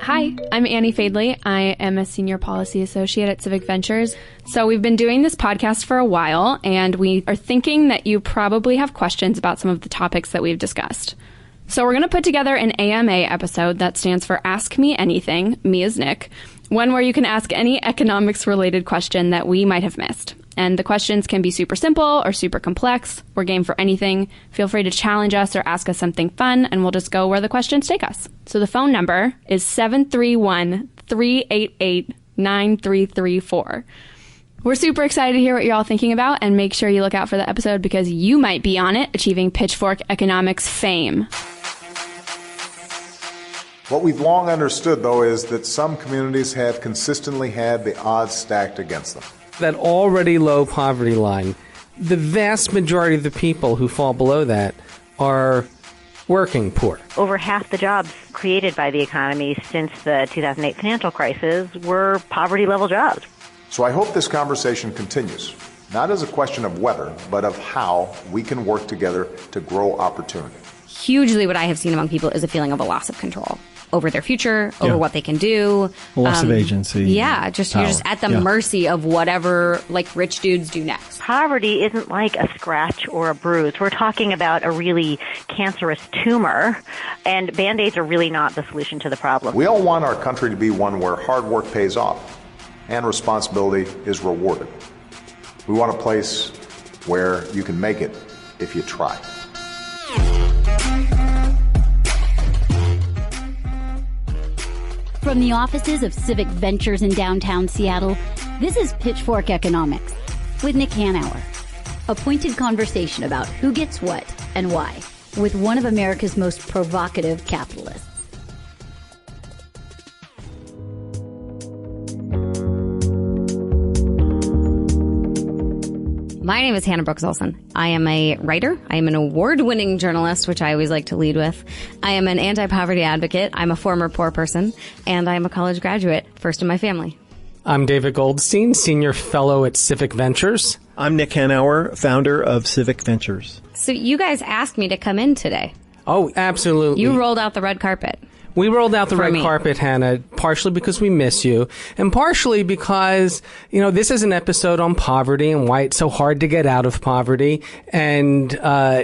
Hi, I'm Annie Fadley. I am a senior policy associate at Civic Ventures. So we've been doing this podcast for a while, and we are thinking that you probably have questions about some of the topics that we've discussed. So we're going to put together an AMA episode that stands for Ask Me Anything, me as Nick, one where you can ask any economics-related question that we might have missed. And the questions can be super simple or super complex. We're game for anything. Feel free to challenge us or ask us something fun, and we'll just go where the questions take us. So the phone number is 731-388-9334. We're super excited to hear what you're all thinking about, and make sure you look out for the episode because you might be on it, achieving Pitchfork Economics fame. What we've long understood, though, is that some communities have consistently had the odds stacked against them. That already low poverty line, the vast majority of the people who fall below that are working poor. Over half the jobs created by the economy since the 2008 financial crisis were poverty-level jobs. So I hope this conversation continues, not as a question of whether, but of how we can work together to grow opportunity. Hugely what I have seen among people is a feeling of a loss of control over their future, over what they can do. A loss of agency. Yeah, you're just at the mercy of whatever rich dudes do next. Poverty isn't like a scratch or a bruise. We're talking about a really cancerous tumor, and Band-Aids are really not the solution to the problem. We all want our country to be one where hard work pays off and responsibility is rewarded. We want a place where you can make it if you try. From the offices of Civic Ventures in downtown Seattle, this is Pitchfork Economics with Nick Hanauer. A pointed conversation about who gets what and why with one of America's most provocative capitalists. My name is Hannah Brooks Olson. I am a writer. I am an award-winning journalist, which I always like to lead with. I am an anti-poverty advocate. I'm a former poor person, and I am a college graduate, first in my family. I'm David Goldstein, senior fellow at Civic Ventures. I'm Nick Hanauer, founder of Civic Ventures. So you guys asked me to come in today. Oh, absolutely. You rolled out the red carpet. We rolled out the red carpet, Hannah, partially because we miss you, and partially because, this is an episode on poverty and why it's so hard to get out of poverty. And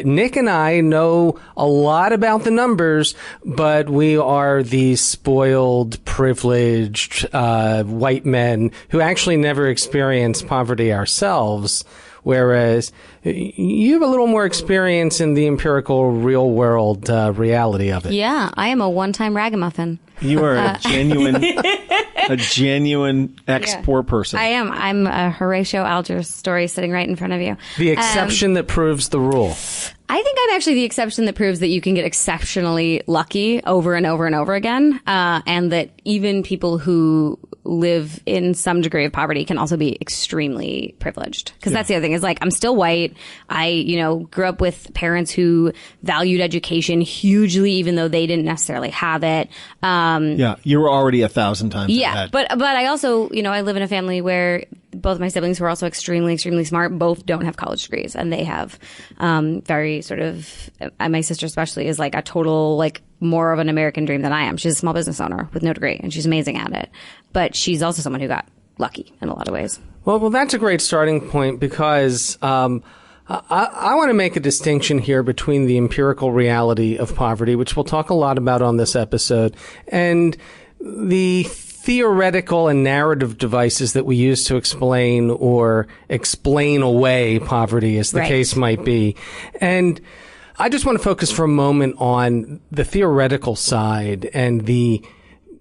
Nick and I know a lot about the numbers, but we are these spoiled, privileged white men who actually never experienced poverty ourselves. Whereas you have a little more experience in the empirical real world reality of it. Yeah, I am a one-time ragamuffin. You are a genuine ex-poor person. I am. I'm a Horatio Alger story sitting right in front of you. The exception that proves the rule. I think I'm actually the exception that proves that you can get exceptionally lucky over and over and over again, and that even people who live in some degree of poverty can also be extremely privileged. Because that's the other thing is I'm still white. I, grew up with parents who valued education hugely, even though they didn't necessarily have it. You were already 1,000 times ahead. But I also, I live in a family where both my siblings who are also extremely, extremely smart, both don't have college degrees, and they have very sort of, my sister especially is a total, more of an American dream than I am. She's a small business owner with no degree, and she's amazing at it. But she's also someone who got lucky in a lot of ways. Well, that's a great starting point because I want to make a distinction here between the empirical reality of poverty, which we'll talk a lot about on this episode, and the theoretical and narrative devices that we use to explain or explain away poverty, as the case might be. And I just want to focus for a moment on the theoretical side and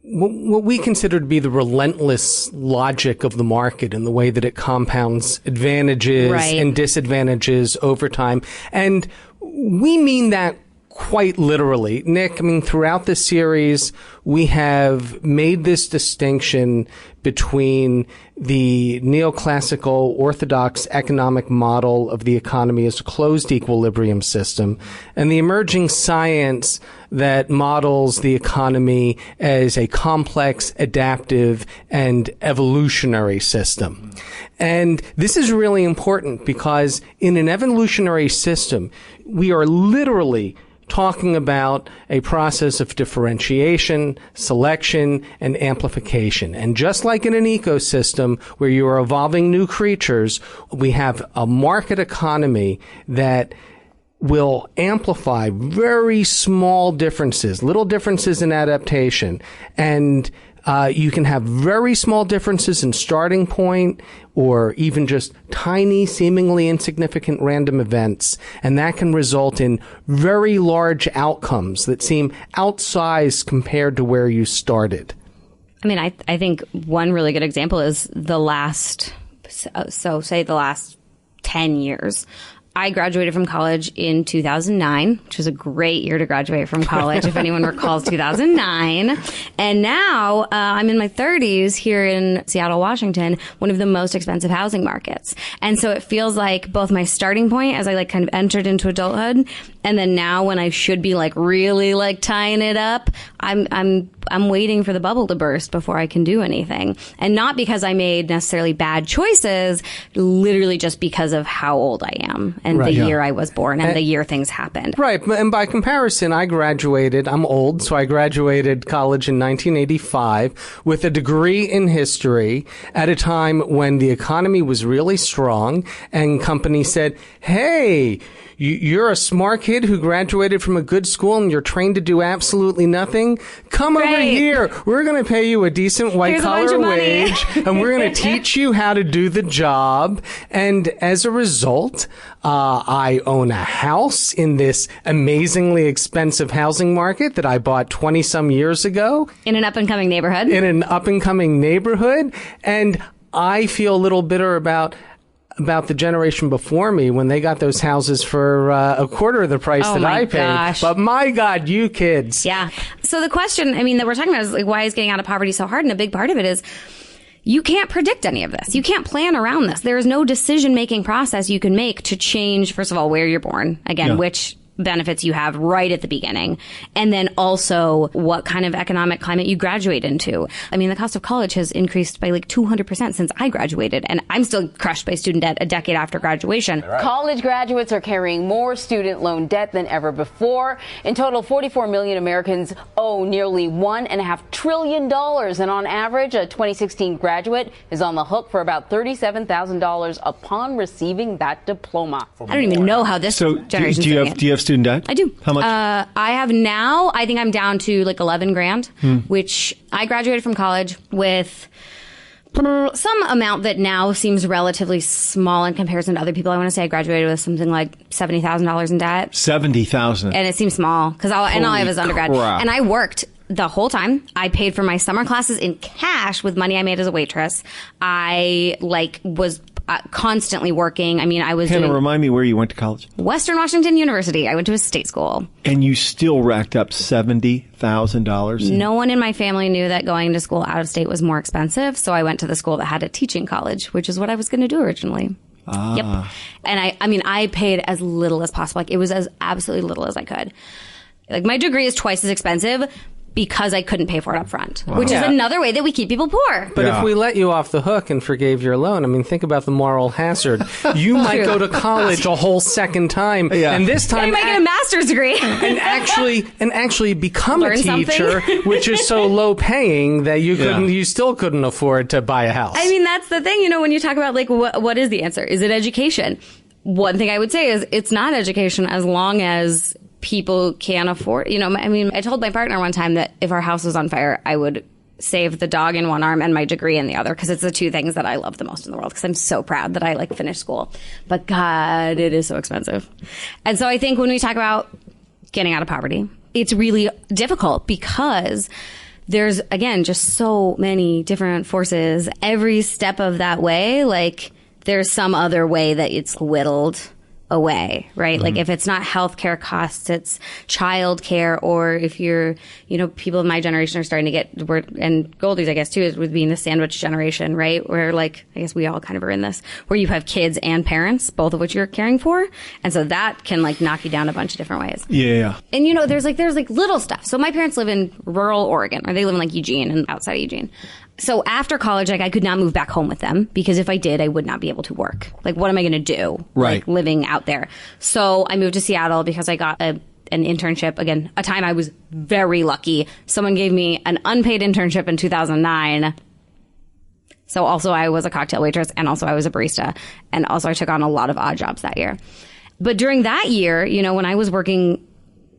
what we consider to be the relentless logic of the market and the way that it compounds advantages and disadvantages over time. And we mean that quite literally. Nick, throughout the series, we have made this distinction between the neoclassical orthodox economic model of the economy as a closed equilibrium system and the emerging science that models the economy as a complex, adaptive, and evolutionary system. And this is really important because in an evolutionary system, we are literally talking about a process of differentiation, selection, and amplification. And just like in an ecosystem where you are evolving new creatures, we have a market economy that will amplify very small differences, little differences in adaptation. And you can have very small differences in starting point or even just tiny, seemingly insignificant random events. And that can result in very large outcomes that seem outsized compared to where you started. I mean, I think one really good example is say the last 10 years. I graduated from college in 2009, which was a great year to graduate from college, if anyone recalls 2009. And now I'm in my 30s here in Seattle, Washington, one of the most expensive housing markets. And so it feels like both my starting point as I kind of entered into adulthood, and then now when I should be really tying it up, I'm waiting for the bubble to burst before I can do anything. And not because I made necessarily bad choices, literally just because of how old I am and the year I was born and the year things happened. Right. And by comparison, I'm old, so I graduated college in 1985 with a degree in history at a time when the economy was really strong and companies said, hey, you're a smart kid who graduated from a good school and you're trained to do absolutely nothing. Come over here. We're going to pay you a decent white-collar wage, and we're going to teach you how to do the job. And as a result, I own a house in this amazingly expensive housing market that I bought 20-some years ago. In an up-and-coming neighborhood. And I feel a little bitter about the generation before me when they got those houses for a quarter of the price that I paid. Gosh. But my God, you kids. Yeah. So the question, that we're talking about is why is getting out of poverty so hard? And a big part of it is you can't predict any of this. You can't plan around this. There is no decision-making process you can make to change, first of all, where you're born. Again, which benefits you have right at the beginning. And then also what kind of economic climate you graduate into. The cost of college has increased by 200% since I graduated. And I'm still crushed by student debt a decade after graduation. Right. College graduates are carrying more student loan debt than ever before. In total, 44 million Americans owe nearly $1.5 trillion. And on average, a 2016 graduate is on the hook for about $37,000 upon receiving that diploma. I don't even know how this generation do you have student debt? I do. How much? I have now, I think I'm down to $11 grand, which I graduated from college with some amount that now seems relatively small in comparison to other people. I want to say I graduated with something like $70,000 in debt. $70,000. And it seems small because all I have is undergrad. Crap. And I worked the whole time. I paid for my summer classes in cash with money I made as a waitress. I was constantly working. I was Hannah, remind me where you went to college. Western Washington University. I went to a state school. And you still racked up $70,000? No one in my family knew that going to school out of state was more expensive, so I went to the school that had a teaching college, which is what I was going to do originally. Yep. And I paid as little as possible. It was as absolutely little as I could. My degree is twice as expensive because I couldn't pay for it up front, which is another way that we keep people poor. But if we let you off the hook and forgave your loan, think about the moral hazard. You might go to college a whole second time, and this time you might get a master's degree and actually become a teacher, which is so low paying that you still couldn't afford to buy a house. That's the thing. When you talk about what is the answer? Is it education? One thing I would say is it's not education as long as people can't afford, I told my partner one time that if our house was on fire, I would save the dog in one arm and my degree in the other, because it's the two things that I love the most in the world, because I'm so proud that I finished school. But God, it is so expensive. And so I think when we talk about getting out of poverty, it's really difficult because there's, again, just so many different forces. Every step of that way, there's some other way that it's whittled away, right? If it's not healthcare costs, it's childcare, or if you're, people of my generation are starting to get, and Goldie's, I guess, too, is with being the sandwich generation, right? Where I guess we all kind of are in this, where you have kids and parents, both of which you're caring for. And so that can knock you down a bunch of different ways. Yeah. And there's little stuff. So my parents live in rural Oregon, or they live in Eugene and outside of Eugene. So after college, I could not move back home with them, because if I did, I would not be able to work. What am I going to do? Right. Living out there. So I moved to Seattle because I got a an internship. Again, a time I was very lucky. Someone gave me an unpaid internship in 2009. So also I was a cocktail waitress, and also I was a barista, and also I took on a lot of odd jobs that year. But during that year, you know, when I was working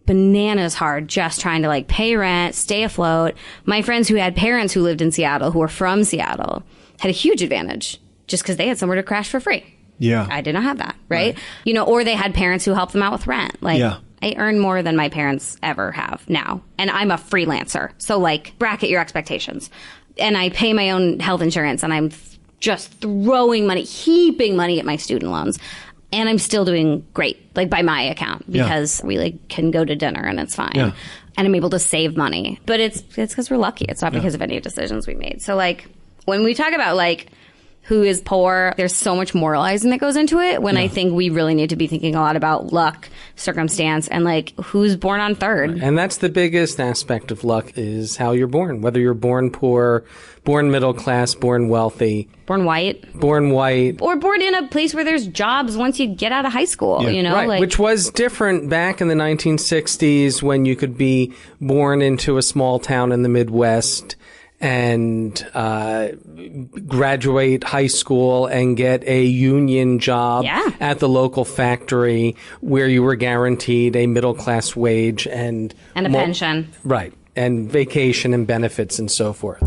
bananas hard, just trying to like pay rent, stay afloat, my friends who had parents who lived in Seattle, who were from Seattle, had a huge advantage just because they had somewhere to crash for free. Yeah. I did not have that, right? You know, or they had parents who helped them out with rent. Like, I earn more than my parents ever have now. And I'm a freelancer. So, like, bracket your expectations. And I pay my own health insurance, and I'm just throwing money, heaping money at my student loans. And I'm still doing great, like, by my account, because we, like, can go to dinner and it's fine. And I'm able to save money. But it's because we're lucky. It's not because of any decisions we made. So, like, when we talk about, like, who is poor, there's so much moralizing that goes into it, when I think we really need to be thinking a lot about luck, circumstance, and like who's born on third. And that's the biggest aspect of luck, is how you're born. Whether you're born poor, born middle class, born wealthy, born white, or born in a place where there's jobs once you get out of high school, you know? Right, like, which was different back in the 1960s, when you could be born into a small town in the Midwest and graduate high school and get a union job at the local factory, where you were guaranteed a middle-class wage and a pension. Right, and vacation and benefits and so forth.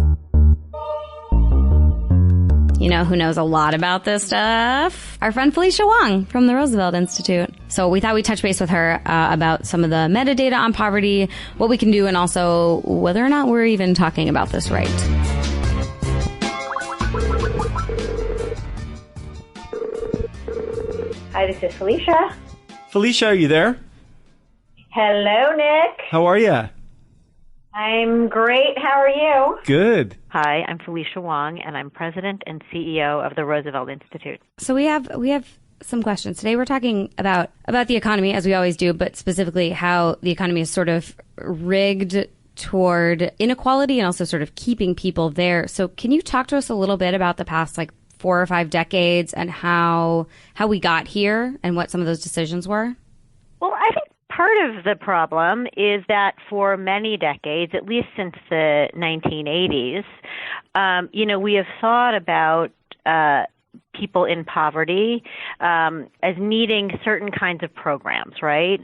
You know who knows a lot about this stuff? Our friend Felicia Wong from the Roosevelt Institute. So we thought we'd touch base with her about some of the metadata on poverty, what we can do, and also whether or not we're even talking about this right. Hi, this is Felicia. Felicia, are you there? Hello, Nick. How are you? I'm great. How are you? Good. Hi, I'm Felicia Wong, and I'm president and CEO of the Roosevelt Institute. So we have some questions. Today we're talking about the economy, as we always do, but specifically how the economy is sort of rigged toward inequality and also sort of keeping people there. So can you talk to us a little bit about the past, like, 4 or 5 decades, and how we got here and what some of those decisions were? Well, I think part of the problem is that for many decades, at least since the 1980s, we have thought about people in poverty as needing certain kinds of programs, right?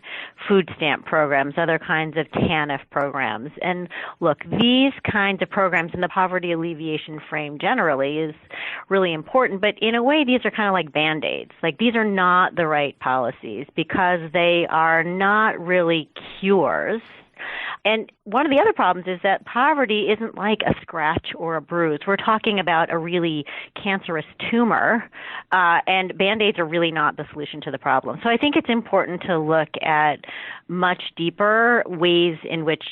Food stamp programs, other kinds of TANF programs. And look, these kinds of programs in the poverty alleviation frame generally is really important, but in a way these are kind of like Band-Aids. Like, these are not the right policies because they are not really cures. And one of the other problems is that poverty isn't like a scratch or a bruise. We're talking about a really cancerous tumor, and Band-Aids are really not the solution to the problem. So I think it's important to look at much deeper ways in which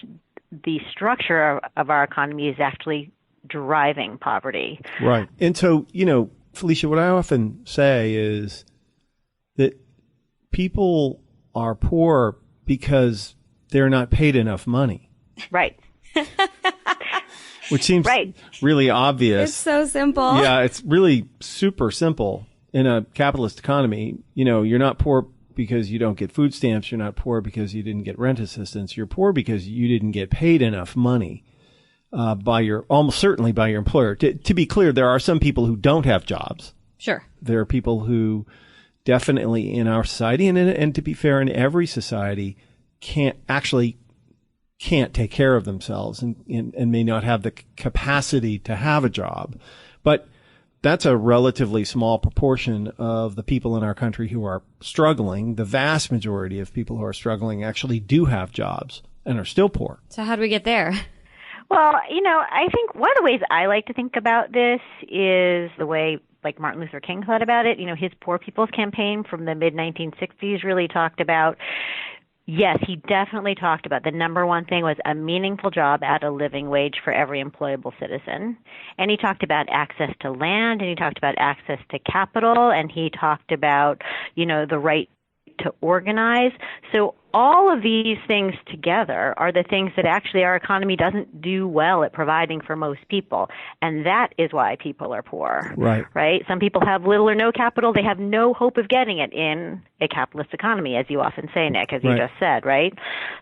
the structure of our economy is actually driving poverty. Right. And so, Felicia, what I often say is that people are poor because they're not paid enough money. Right. Which seems really obvious. It's so simple. Yeah, it's really super simple. In a capitalist economy, you're not poor because you don't get food stamps. You're not poor because you didn't get rent assistance. You're poor because you didn't get paid enough money almost certainly by your employer. To be clear, there are some people who don't have jobs. Sure. There are people who definitely in our society, and to be fair, in every society, can't take care of themselves and may not have the capacity to have a job. But that's a relatively small proportion of the people in our country who are struggling. The vast majority of people who are struggling actually do have jobs and are still poor. So how do we get there? Well, I think one of the ways I like to think about this is the way, like, Martin Luther King thought about it. His Poor People's Campaign from the mid-1960s really talked about, yes, he definitely talked about the number one thing was a meaningful job at a living wage for every employable citizen. And he talked about access to land, and he talked about access to capital, and he talked about, the right to organize. So all of these things together are the things that actually our economy doesn't do well at providing for most people. And that is why people are poor. Right? Some people have little or no capital. They have no hope of getting it in a capitalist economy, as you often say, Nick, as you just said, right?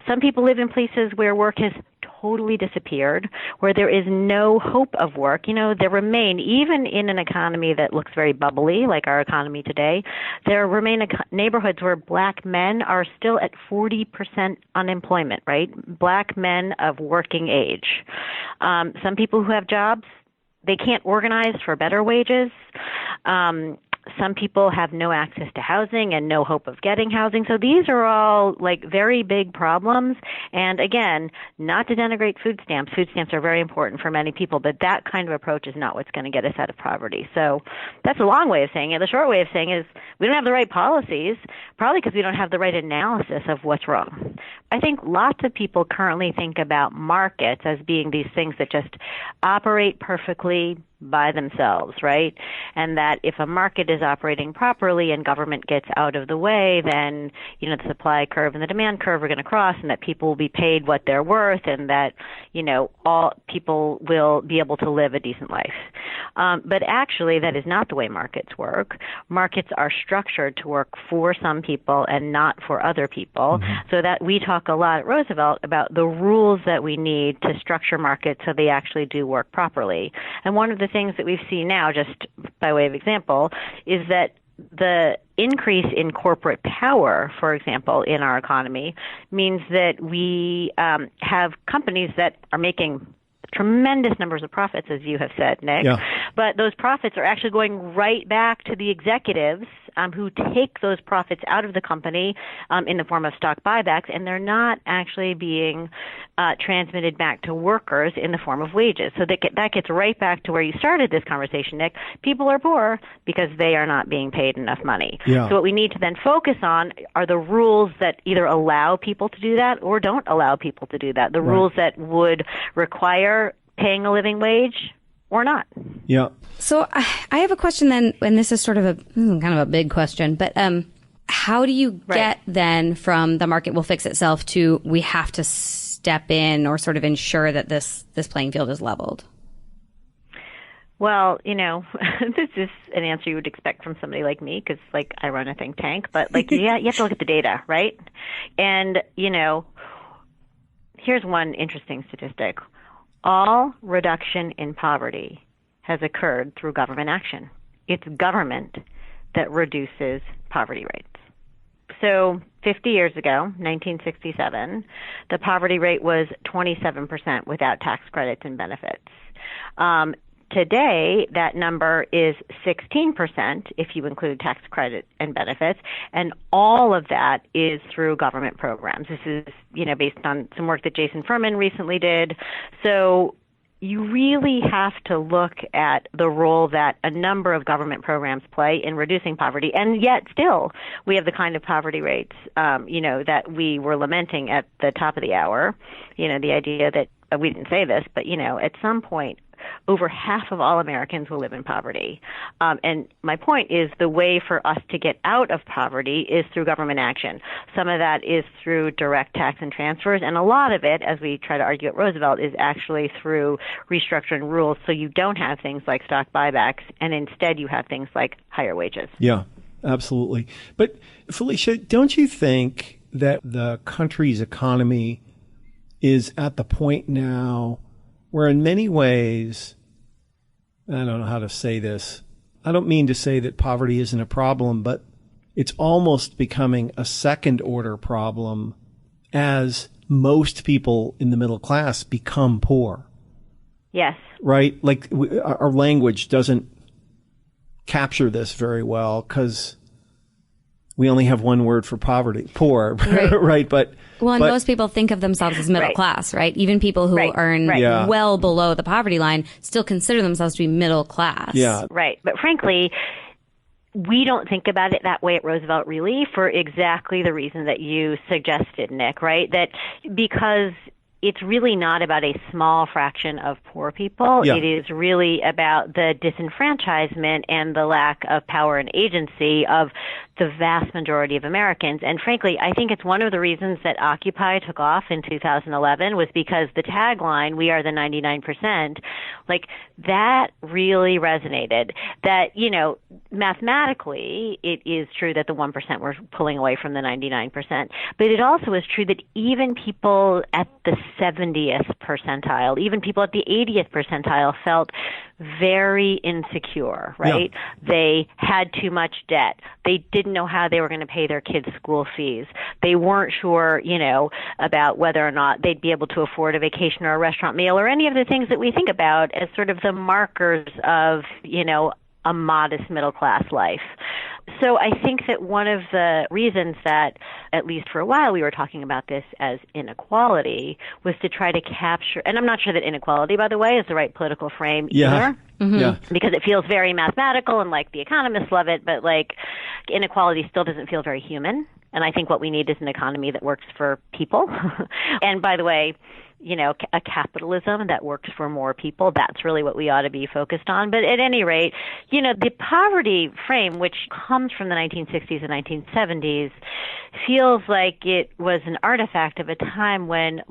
Some people live in places where work has totally disappeared, where there is no hope of work. There remain, even in an economy that looks very bubbly, like our economy today, there remain neighborhoods where black men are still at 40% unemployment, right? Black men of working age. Some people who have jobs, they can't organize for better wages. Some people have no access to housing and no hope of getting housing. So these are all like very big problems. And again, not to denigrate food stamps. Food stamps are very important for many people, but that kind of approach is not what's going to get us out of poverty. So that's a long way of saying it. The short way of saying is we don't have the right policies, probably because we don't have the right analysis of what's wrong. I think lots of people currently think about markets as being these things that just operate perfectly by themselves, right? And that if a market is operating properly and government gets out of the way, then, the supply curve and the demand curve are going to cross, and that people will be paid what they're worth, and that, all people will be able to live a decent life. But actually, that is not the way markets work. Markets are structured to work for some people and not for other people. So that we talk a lot at Roosevelt about the rules that we need to structure markets so they actually do work properly. And one of the things that we've seen now, just by way of example, is that the increase in corporate power, for example, in our economy, means that we have companies that are making tremendous numbers of profits, as you have said, Nick. But those profits are actually going right back to the executives who take those profits out of the company in the form of stock buybacks, and they're not actually being transmitted back to workers in the form of wages. So that gets right back to where you started this conversation, Nick. People are poor because they are not being paid enough money. So what we need to then focus on are the rules that either allow people to do that or don't allow people to do that, the rules that would require paying a living wage or not. So I have a question then, and this is sort of kind of a big question, but how do you get then from the market will fix itself to we have to step in or sort of ensure that this playing field is leveled? Well, this is an answer you would expect from somebody like me because, I run a think tank. But, you have to look at the data, right? And, here's one interesting statistic. All reduction in poverty has occurred through government action. It's government that reduces poverty rates. So 50 years ago, 1967, the poverty rate was 27% without tax credits and benefits. Today, that number is 16% if you include tax credit and benefits, and all of that is through government programs. This is, based on some work that Jason Furman recently did. So you really have to look at the role that a number of government programs play in reducing poverty, and yet still we have the kind of poverty rates, that we were lamenting at the top of the hour. The idea that, we didn't say this, but, at some point, over half of all Americans will live in poverty. And my point is the way for us to get out of poverty is through government action. Some of that is through direct tax and transfers, and a lot of it, as we try to argue at Roosevelt, is actually through restructuring rules so you don't have things like stock buybacks, and instead you have things like higher wages. Yeah, absolutely. But Felicia, don't you think that the country's economy is at the point now where in many ways, I don't know how to say this. I don't mean to say that poverty isn't a problem, but it's almost becoming a second order problem as most people in the middle class become poor. Yes. Right? Our language doesn't capture this very well because we only have one word for poverty, poor, right? But most people think of themselves as middle class, right? Even people who earn well below the poverty line still consider themselves to be middle class. Yeah. Right. But frankly, we don't think about it that way at Roosevelt, really, for exactly the reason that you suggested, Nick, right? That because it's really not about a small fraction of poor people. It is really about the disenfranchisement and the lack of power and agency of the vast majority of Americans. And frankly, I think it's one of the reasons that Occupy took off in 2011 was because the tagline, "We are the 99%," like that really resonated. That, mathematically, it is true that the 1% were pulling away from the 99%, but it also is true that even people at the 70th percentile, even people at the 80th percentile felt very insecure, right? Yeah. They had too much debt. They didn't know how they were going to pay their kids' school fees. They weren't sure, about whether or not they'd be able to afford a vacation or a restaurant meal or any of the things that we think about as sort of the markers of, a modest middle class life. So I think that one of the reasons that, at least for a while, we were talking about this as inequality was to try to capture, and I'm not sure that inequality, by the way, is the right political frame either. Mm-hmm. Yeah. Because it feels very mathematical and like the economists love it, but like inequality still doesn't feel very human. And I think what we need is an economy that works for people. And by the way, a capitalism that works for more people, that's really what we ought to be focused on. But at any rate, the poverty frame, which comes from the 1960s and 1970s, feels like it was an artifact of a time when,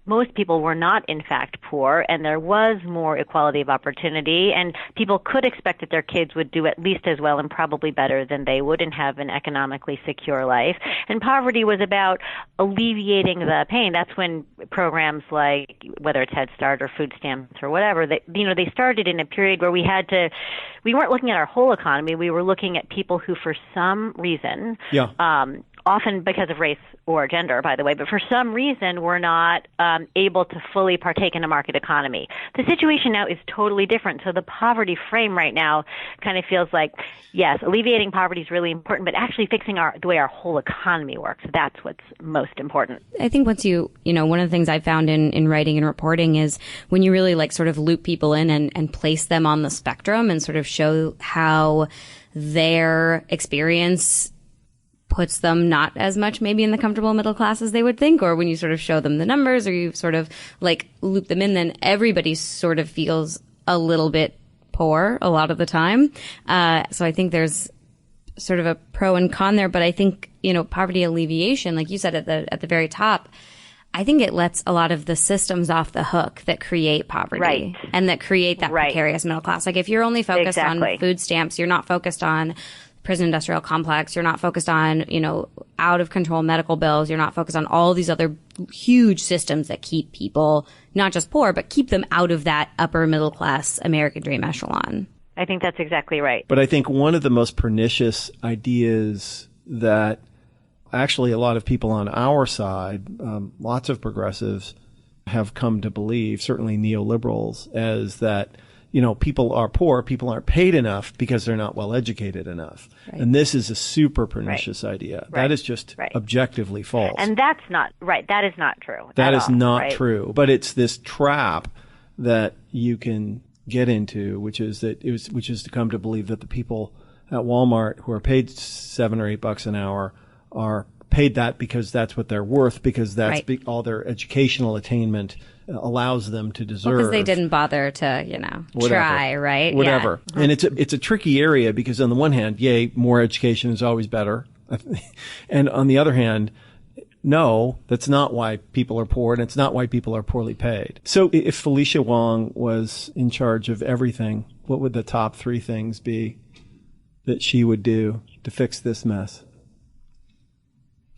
most people were not, in fact, poor, and there was more equality of opportunity, and people could expect that their kids would do at least as well and probably better than they would and have an economically secure life. And poverty was about alleviating the pain. That's when programs like, whether it's Head Start or food stamps or whatever, they started in a period where we weren't looking at our whole economy. We were looking at people who, for some reason, often because of race or gender, by the way, but for some reason were not able to fully partake in a market economy. The situation now is totally different. So the poverty frame right now kind of feels like, yes, alleviating poverty is really important, but actually fixing the way our whole economy works, that's what's most important. I think once one of the things I found in writing and reporting is when you really sort of loop people in and place them on the spectrum and sort of show how their experience puts them not as much maybe in the comfortable middle class as they would think, or when you sort of show them the numbers or you sort of loop them in, then everybody sort of feels a little bit poor a lot of the time. So I think there's sort of a pro and con there, but I think, poverty alleviation, like you said at the very top, I think it lets a lot of the systems off the hook that create poverty and that create that precarious middle class. Like if you're only focused on food stamps, you're not focused on prison industrial complex, you're not focused on, out of control medical bills, you're not focused on all these other huge systems that keep people not just poor, but keep them out of that upper middle class American dream echelon. I think that's exactly right. But I think one of the most pernicious ideas that actually a lot of people on our side, lots of progressives have come to believe, certainly neoliberals, as that people are poor, people aren't paid enough because they're not well educated enough. Right. And this is a super pernicious idea. Right. That is just objectively false. And that's not right. That is not true. That is not true. But it's this trap that you can get into, which is to come to believe that the people at Walmart who are paid $7 or $8 an hour are paid that because that's what they're worth, because that's all their educational attainment allows them to deserve. Because they didn't bother to, try, right? Whatever. Yeah. And it's a tricky area because on the one hand, yay, more education is always better. And on the other hand, no, that's not why people are poor, and it's not why people are poorly paid. So if Felicia Wong was in charge of everything, what would the top 3 things be that she would do to fix this mess?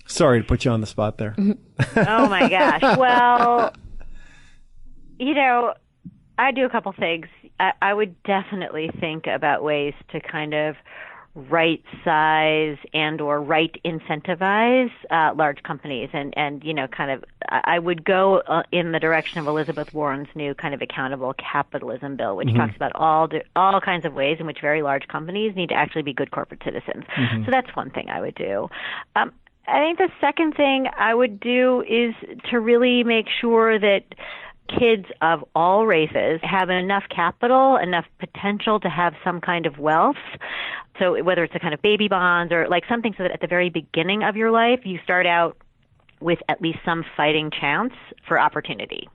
Sorry to put you on the spot there. Oh, my gosh. Well, I do a couple things. I would definitely think about ways to kind of right size and or right incentivize large companies and kind of I would go in the direction of Elizabeth Warren's new kind of accountable capitalism bill, which talks about all kinds of ways in which very large companies need to actually be good corporate citizens. So that's one thing I would do. I think the second thing I would do is to really make sure that kids of all races have enough capital, enough potential to have some kind of wealth. So whether it's a kind of baby bonds or something so that at the very beginning of your life, you start out with at least some fighting chance for opportunity.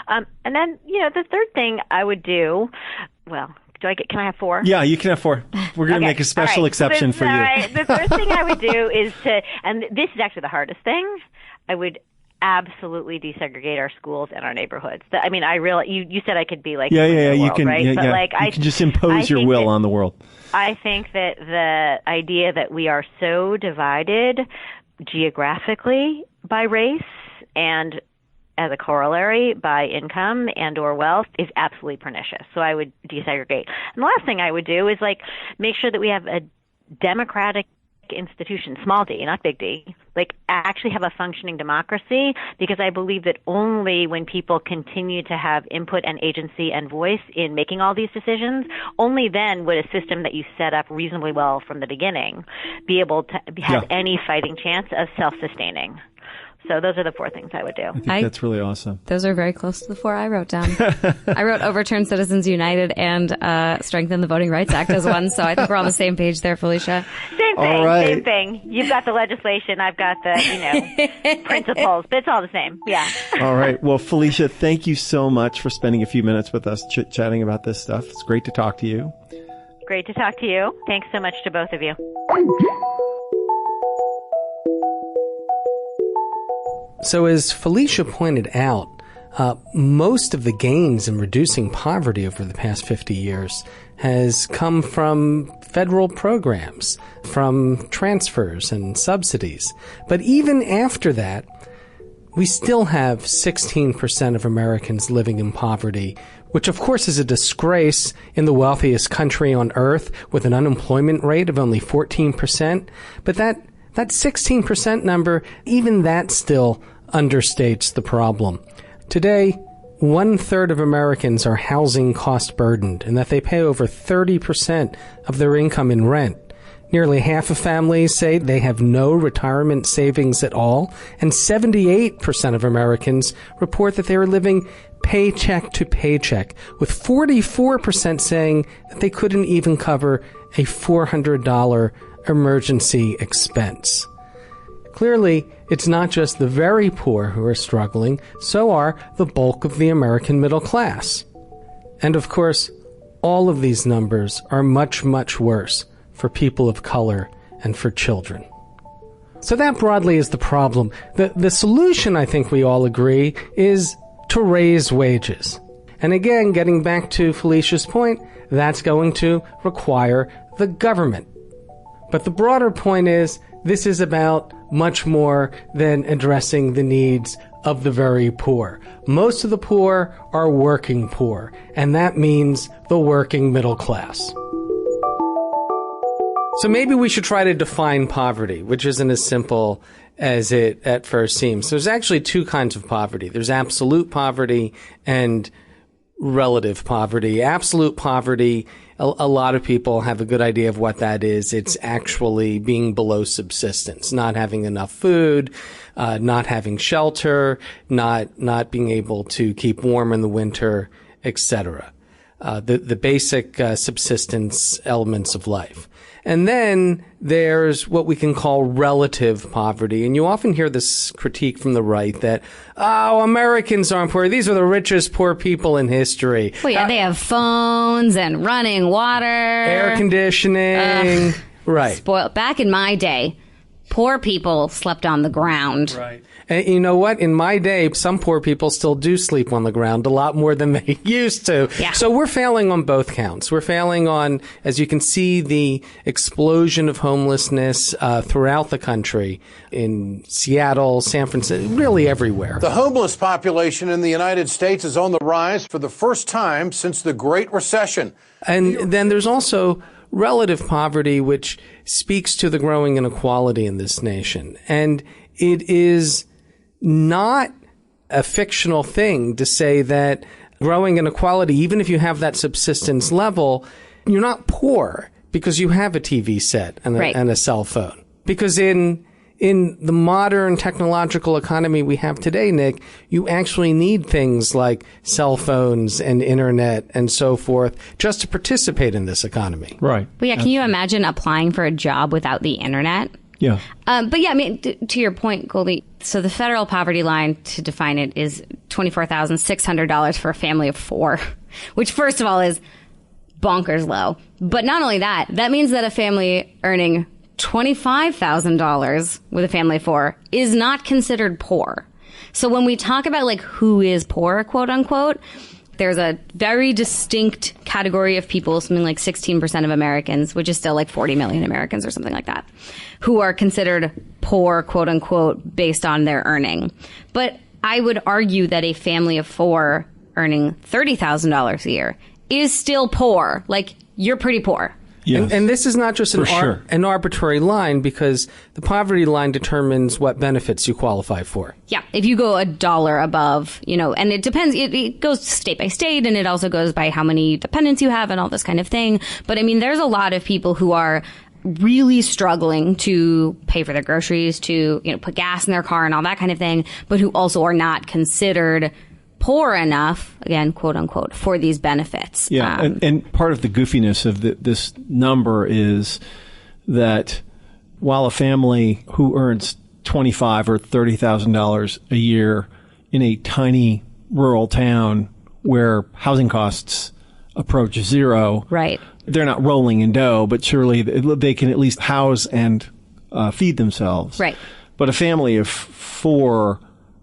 And then, the third thing I would do, well, Can I have 4? Yeah, you can have 4. We're going to make a special exception for you. Right. The first thing I would do is and this is actually the hardest thing, I would absolutely desegregate our schools and our neighborhoods. I mean, I realize you said I could be like you world, can, right? But like you can just impose your will on the world. I think that the idea that we are so divided geographically by race and as a corollary by income and or wealth is absolutely pernicious. So I would desegregate. And the last thing I would do is like make sure that we have a democratic institution, small d, not big D, like actually have a functioning democracy, because I believe that only when people continue to have input and agency and voice in making all these decisions, only then would a system that you set up reasonably well from the beginning be able to have any fighting chance of self-sustaining. So those are the 4 things I would do. I think that's really awesome. Those are very close to the 4 I wrote down. I wrote overturn Citizens United and strengthen the Voting Rights Act as one. So I think we're on the same page there, Felicia. Same thing. Right. Same thing. You've got the legislation. I've got the, principles. But it's all the same. Yeah. All right. Well, Felicia, thank you so much for spending a few minutes with us chit-chatting about this stuff. It's great to talk to you. Great to talk to you. Thanks so much to both of you. So as Felicia pointed out, most of the gains in reducing poverty over the past 50 years has come from federal programs, from transfers and subsidies. But even after that, we still have 16% of Americans living in poverty, which of course is a disgrace in the wealthiest country on earth with an unemployment rate of only 14%. But that 16% number, even that still understates the problem. Today, 1/3 of Americans are housing cost burdened, and that they pay over 30% of their income in rent. Nearly half of families say they have no retirement savings at all, and 78% of Americans report that they are living paycheck to paycheck, with 44% saying that they couldn't even cover a $400 emergency expense. Clearly, it's not just the very poor who are struggling, so are the bulk of the American middle class. And of course, all of these numbers are much, much worse for people of color and for children. So that broadly is the problem. The solution, I think we all agree, is to raise wages. And again, getting back to Felicia's point, that's going to require the government. But the broader point is, this is about much more than addressing the needs of the very poor. Most of the poor are working poor, and that means the working middle class. So maybe we should try to define poverty, which isn't as simple as it at first seems. There's actually 2 kinds of poverty. There's absolute poverty and relative poverty. Absolute poverty, a lot of people have a good idea of what that is. It's actually being below subsistence, not having enough food, not having shelter, not being able to keep warm in the winter, etc. The basic subsistence elements of life. And then there's what we can call relative poverty. And you often hear this critique from the right that, Americans aren't poor. These are the richest poor people in history. Well, yeah, they have phones and running water. Air conditioning. Right. Spoiled. Back in my day, poor people slept on the ground. Right. And you know what? In my day, some poor people still do sleep on the ground a lot more than they used to. Yeah. So we're failing on both counts. We're failing on, as you can see, the explosion of homelessness throughout the country, in Seattle, San Francisco, really everywhere. The homeless population in the United States is on the rise for the first time since the Great Recession. And then there's also relative poverty, which speaks to the growing inequality in this nation. And it is not a fictional thing to say that growing inequality, even if you have that subsistence level, you're not poor because you have a TV set and a cell phone. Because in the modern technological economy we have today, Nick, you actually need things like cell phones and internet and so forth just to participate in this economy. Right. But yeah, can you imagine applying for a job without the internet? Yeah. But yeah, I mean, to your point, Goldie, so the federal poverty line, to define it, is $24,600 for a family of 4, which first of all is bonkers low. But not only that, that means that a family earning $25,000 with a family of 4 is not considered poor. So when we talk about like who is poor, quote unquote, there's a very distinct category of people, something like 16% of Americans, which is still like 40 million Americans or something like that, who are considered poor, quote unquote, based on their earning. But I would argue that a family of 4 earning $30,000 a year is still poor. Like, you're pretty poor. Yes. And this is not just an arbitrary line, because the poverty line determines what benefits you qualify for. Yeah. If you go $1 above, and it depends, it goes state by state, and it also goes by how many dependents you have and all this kind of thing. But I mean, there's a lot of people who are really struggling to pay for their groceries, to, put gas in their car and all that kind of thing, but who also are not considered poor enough, again, quote unquote, for these benefits. Yeah, and part of the goofiness of this number is that while a family who earns $25,000 or $30,000 a year in a tiny rural town where housing costs approach zero, right? They're not rolling in dough, but surely they can at least house and feed themselves. Right. But a family of 4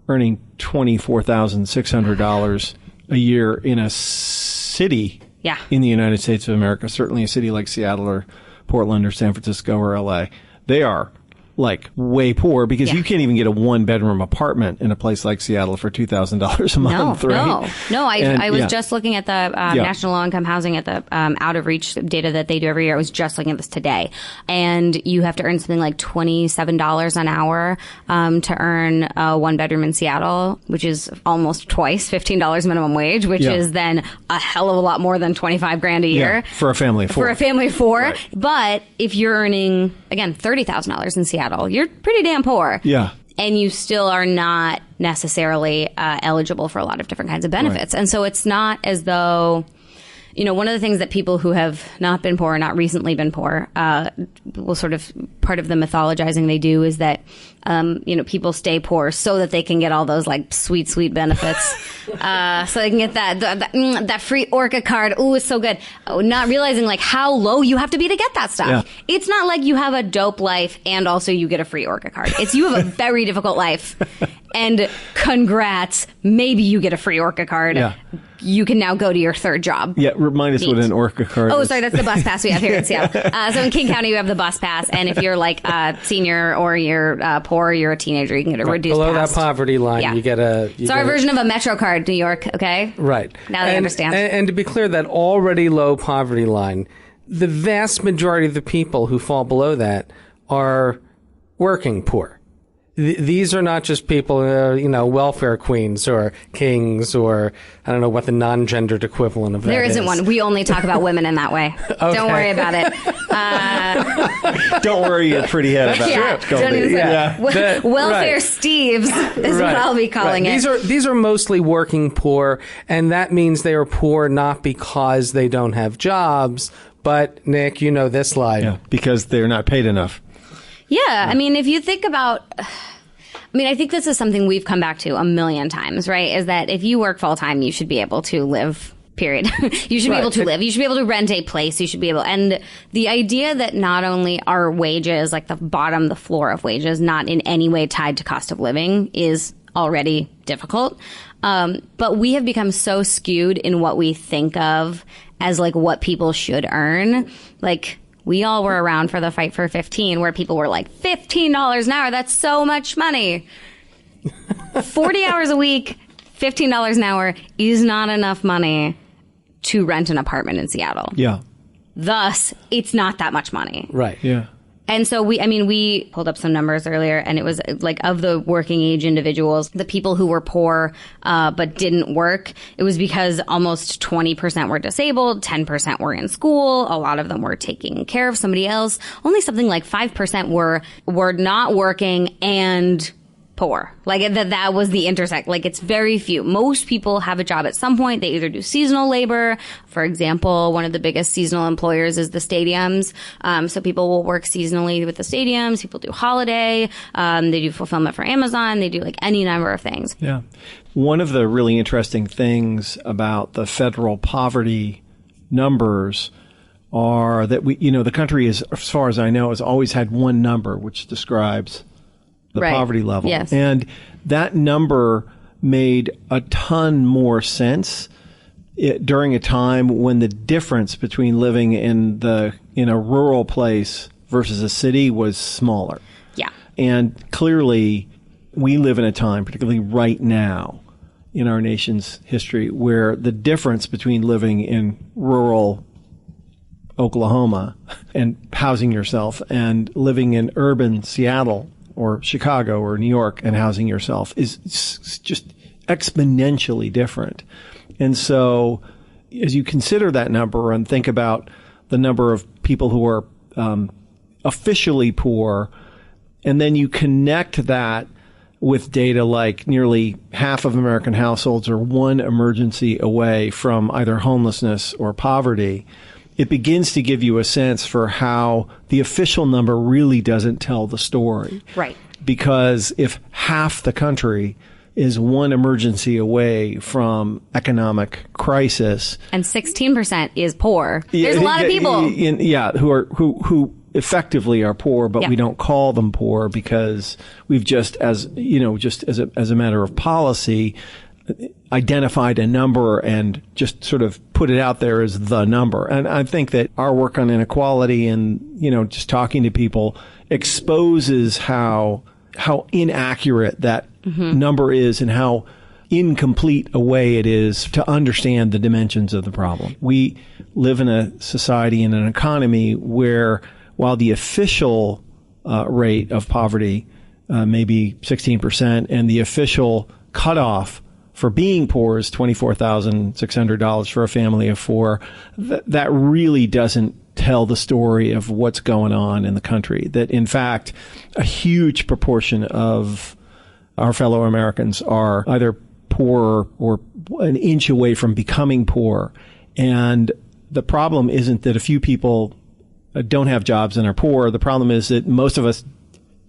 earning $24,600 a year in a city in the United States of America, certainly a city like Seattle or Portland or San Francisco or LA, they are like way poor, because you can't even get a 1-bedroom apartment in a place like Seattle for $2,000 a month, right? No. I was just looking at the National Low Income Housing at the Out of Reach data that they do every year. I was just looking at this today. And you have to earn something like $27 an hour to earn a 1-bedroom in Seattle, which is almost twice $15 minimum wage, which is then a hell of a lot more than $25,000 a year. Yeah, for a family of 4. For a family of 4. Right. But if you're earning, again, $30,000 in Seattle, you're pretty damn poor. Yeah. And you still are not necessarily eligible for a lot of different kinds of benefits. Right. And so it's not as though, one of the things that people who have not been poor, not recently been poor, will sort of, part of the mythologizing they do is that, people stay poor so that they can get all those like sweet, sweet benefits. So they can get that free Orca card. Ooh, it's so good. Not realizing like how low you have to be to get that stuff. Yeah. It's not like you have a dope life and also you get a free Orca card. It's you have a very difficult life. And congrats, maybe you get a free Orca card. Yeah. You can now go to your 3rd job. Yeah, remind us what an Orca card is. Oh, sorry, that's the bus pass we have here in Seattle. So in King County, you have the bus pass, and if you're like a senior or you're poor, you're a teenager, you can get a reduced below pass. That poverty line, you get a... It's our version of a Metro card, New York, okay? Right. Now they understand. And to be clear, that already low poverty line, the vast majority of the people who fall below that are working poor. These are not just people, welfare queens or kings, or I don't know what the non-gendered equivalent of that is. There isn't one. We only talk about women in that way. Okay. Don't worry about it. Don't worry your pretty head about it. Welfare Steves is what I'll be calling it. These are mostly working poor, and that means they are poor not because they don't have jobs, but Nick, you know this line. Yeah, because they're not paid enough. Yeah, I mean, if you think about... I think this is something we've come back to a million times, right? Is that if you work full-time, you should be able to live, period. You should be able to live. You should be able to rent a place. You should be able... And the idea that not only are wages, like the floor of wages, not in any way tied to cost of living is already difficult. But we have become so skewed in what we think of as like what people should earn. Like... We all were around for the Fight for 15, where people were like, $15 an hour, that's so much money. 40 hours a week, $15 an hour is not enough money to rent an apartment in Seattle. Yeah. Thus, it's not that much money. Right. Yeah. And so we pulled up some numbers earlier, and it was like of the working age individuals, the people who were poor but didn't work, it was because almost 20% were disabled, 10% were in school, a lot of them were taking care of somebody else. Only something like 5% were not working and poor. Like that was the intersect. Like it's very few. Most people have a job at some point. They either do seasonal labor. For example, one of the biggest seasonal employers is the stadiums. So people will work seasonally with the stadiums. People do holiday. They do fulfillment for Amazon. They do like any number of things. Yeah. One of the really interesting things about the federal poverty numbers are that the country is, as far as I know, has always had one number which describes the poverty level. Yes. And that number made a ton more sense during a time when the difference between living in a rural place versus a city was smaller. Yeah. And clearly we live in a time, particularly right now in our nation's history, where the difference between living in rural Oklahoma and housing yourself and living in urban Seattle or Chicago or New York and housing yourself is just exponentially different. And so as you consider that number and think about the number of people who are officially poor, and then you connect that with data like nearly half of American households are one emergency away from either homelessness or poverty, it begins to give you a sense for how the official number really doesn't tell the story. Right. Because if half the country is one emergency away from economic crisis, and 16% is poor, there's a lot of people. Who effectively are poor, but we don't call them poor because we've just as a matter of policy identified a number and just sort of put it out there as the number. And I think that our work on inequality and, just talking to people exposes how inaccurate that number is and how incomplete a way it is to understand the dimensions of the problem. We live in a society and an economy where while the official rate of poverty may be 16% and the official cutoff for being poor is $24,600 for a family of four, that really doesn't tell the story of what's going on in the country. That, in fact, a huge proportion of our fellow Americans are either poor or an inch away from becoming poor. And the problem isn't that a few people don't have jobs and are poor. The problem is that most of us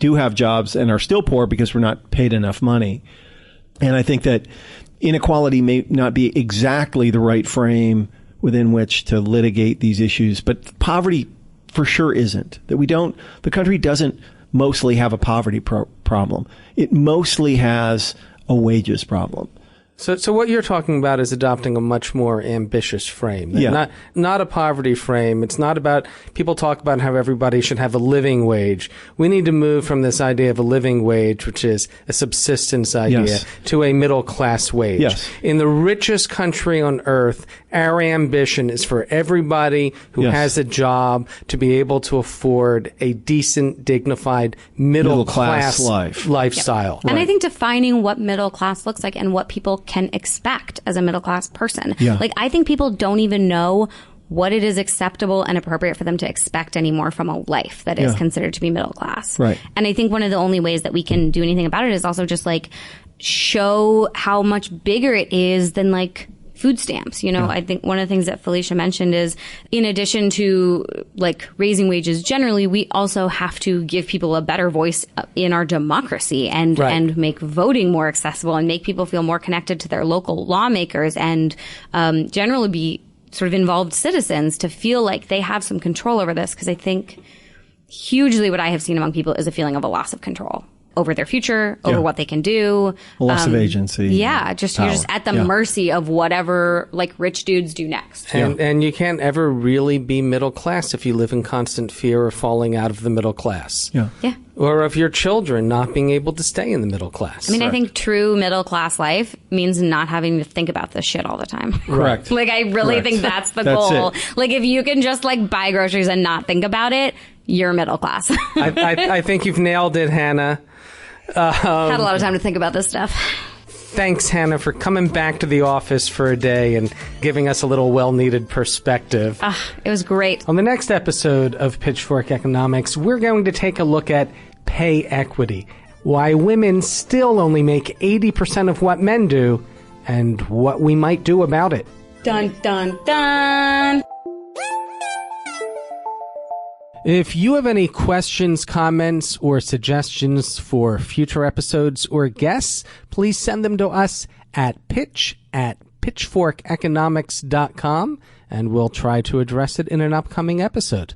do have jobs and are still poor because we're not paid enough money. And I think that inequality may not be exactly the right frame within which to litigate these issues, but poverty for sure isn't. The country doesn't mostly have a poverty problem. It mostly has a wages problem. So what you're talking about is adopting a much more ambitious frame. Yeah. Not a poverty frame. It's not about, people talk about how everybody should have a living wage. We need to move from this idea of a living wage, which is a subsistence idea, to a middle class wage. Yes. In the richest country on earth, our ambition is for everybody who has a job to be able to afford a decent, dignified, middle class lifestyle. Yep. And I think defining what middle class looks like and what people can expect as a middle class person. Yeah. Like, I think people don't even know what it is acceptable and appropriate for them to expect anymore from a life that is considered to be middle class. Right. And I think one of the only ways that we can do anything about it is also just like show how much bigger it is than like food stamps. I think one of the things that Felicia mentioned is, in addition to like raising wages generally, we also have to give people a better voice in our democracy and make voting more accessible and make people feel more connected to their local lawmakers and generally be sort of involved citizens to feel like they have some control over this. Because I think hugely what I have seen among people is a feeling of a loss of control over their future, over what they can do. A loss of agency. Yeah, you're just at the mercy of whatever like rich dudes do next. And you can't ever really be middle class if you live in constant fear of falling out of the middle class. Yeah. Or of your children not being able to stay in the middle class. I mean, I think true middle class life means not having to think about this shit all the time. Correct. Like, I really think that's the goal. It. Like, if you can just like buy groceries and not think about it, you're middle class. I think you've nailed it, Hannah. Had a lot of time to think about this stuff. Thanks, Hannah, for coming back to the office for a day and giving us a little well-needed perspective. It was great. On the next episode of Pitchfork Economics, we're going to take a look at pay equity, why women still only make 80% of what men do, and what we might do about it. Dun, dun, dun! If you have any questions, comments, or suggestions for future episodes or guests, please send them to us at pitch@pitchfork.com. pitchforkeconomics.com, and we'll try to address it in an upcoming episode.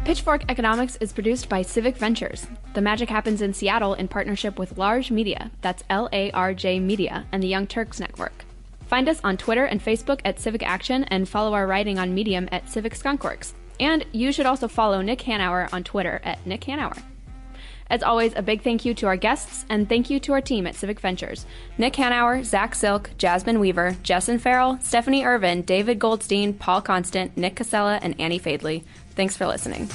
Pitchfork Economics is produced by Civic Ventures. The magic happens in Seattle in partnership with Large Media, that's LARJ Media, and the Young Turks Network. Find us on Twitter and Facebook at Civic Action and follow our writing on Medium at Civic Skunkworks. And you should also follow Nick Hanauer on Twitter at Nick Hanauer. As always, a big thank you to our guests, and thank you to our team at Civic Ventures. Nick Hanauer, Zach Silk, Jasmine Weaver, Jessen Farrell, Stephanie Irvin, David Goldstein, Paul Constant, Nick Casella, and Annie Fadley. Thanks for listening.